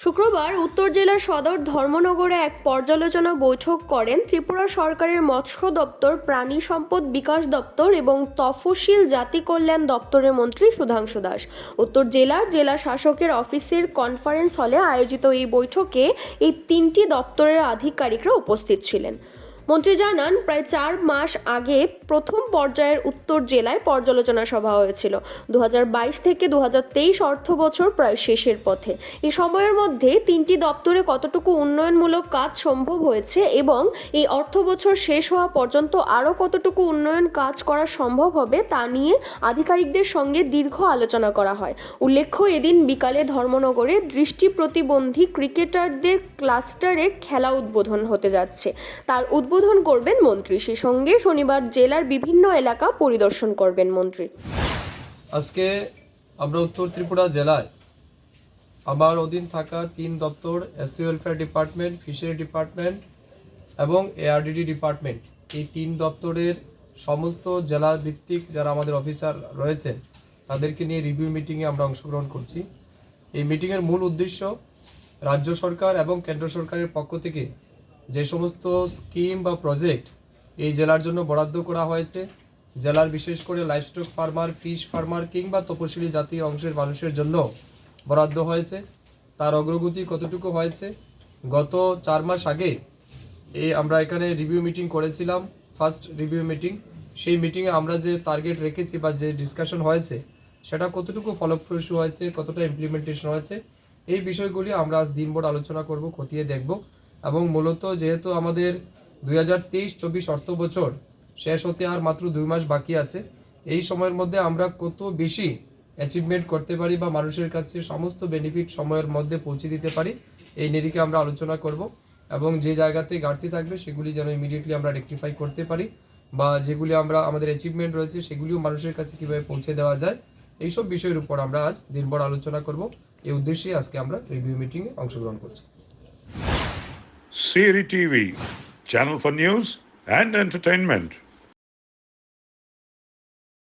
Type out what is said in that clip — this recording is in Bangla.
শুক্রবার উত্তর জেলার সদর ধর্মনগরে এক পর্যালোচনা বৈঠক করেন ত্রিপুরা সরকারের মৎস্য দপ্তর, প্রাণী সম্পদ বিকাশ দপ্তর এবং তফসিল জাতি কল্যাণ দপ্তরের মন্ত্রী সুধাংশু দাস। উত্তর জেলার জেলা শাসকের অফিসের কনফারেন্স হলে আয়োজিত এই বৈঠকে এই তিনটি দপ্তরের আধিকারিকরা উপস্থিত ছিলেন। মন্ত্রী জানান, প্রায় 4 মাস আগে প্রথম পর্যায়ের উত্তর জেলায় পর্যালোচনা সভা হয়েছিল। 2022 থেকে 2023 অর্থ বছর প্রায় শেষের পথে। এই সময়ের মধ্যে তিনটি দপ্তরে কতটুকু উন্নয়নমূলক কাজ সম্ভব হয়েছে এবং এই অর্থ বছর শেষ হওয়া পর্যন্ত আরও কতটুকু উন্নয়ন কাজ করা সম্ভব হবে তা নিয়ে আধিকারিকদের সঙ্গে দীর্ঘ আলোচনা করা হয়। উল্লেখ্য, এদিন বিকালে ধর্মনগরে দৃষ্টি প্রতিবন্ধী ক্রিকেটারদের ক্লাস্টারে খেলা উদ্বোধন হতে যাচ্ছে। তার উদ্বোধন করবেন মন্ত্রী। সে সঙ্গে শনিবার জেলার বিভিন্ন এলাকা পরিদর্শন করবেন মন্ত্রী। আজকে আমরা উত্তর ত্রিপুরা জেলায় আমার অধীন থাকা 3 দপ্তর, SC welfare department, fishery department এবং এআরডিডি ডিপার্টমেন্ট, এই 3 দপ্তরের সমস্ত জেলা ভিত্তিক যারা আমাদের অফিসার রয়েছেন তাদেরকে নিয়ে রিভিউ মিটিংয়ে আমরা অংশগ্রহণ করছি। এই মিটিংয়ের মূল উদ্দেশ্য রাজ্য সরকার এবং কেন্দ্র সরকারের পক্ষ থেকে যে সমস্ত স্কিম বা প্রজেক্ট এই জেলার জন্য বরাদ্দ করা হয়েছে, জেলার বিশেষ করে লাইভস্টক ফার্মার, ফিশ ফার্মার কিংবা তপশিলি জাতি অংশের মানুষের জন্য বরাদ্দ হয়েছে, তার অগ্রগতি কতটুকু হয়েছে। গত 4 মাস আগে আমরা এখানে রিভিউ মিটিং করেছিলাম, ফার্স্ট রিভিউ মিটিং। সেই মিটিংয়ে আমরা যে টার্গেট রেখেছি বা যে ডিসকাশন হয়েছে সেটা কতটুকু ফলপ্রসূ হয়েছে, কতটা ইমপ্লিমেন্টেশন হয়েছে, এই বিষয়গুলি আমরা আজ দিনভর আলোচনা করব, খতিয়ে দেখব। এবং মূলত যেহেতু আমাদের 2023-24 অর্থ বছর শেষ হতে আর মাত্র 2 মাস বাকি আছে, এই সময়ের মধ্যে আমরা কত বেশি অ্যাচিভমেন্ট করতে পারি বা মানুষের কাছে সমস্ত বেনিফিট সময়ের মধ্যে পৌঁছে দিতে পারি, এই নিরিখে আমরা আলোচনা করব। এবং যে জায়গাতে ঘাটতি থাকবে সেগুলি যেন ইমিডিয়েটলি আমরা রেকটিফাই করতে পারি, বা যেগুলি আমাদের অ্যাচিভমেন্ট রয়েছে সেগুলিও মানুষের কাছে কীভাবে পৌঁছে দেওয়া যায়, এইসব বিষয়ের উপর আমরা আজ দিনভর আলোচনা করব। এই উদ্দেশ্যে আজকে আমরা রিভিউ মিটিংয়ে অংশগ্রহণ করছি। CRI TV, channel for news and entertainment.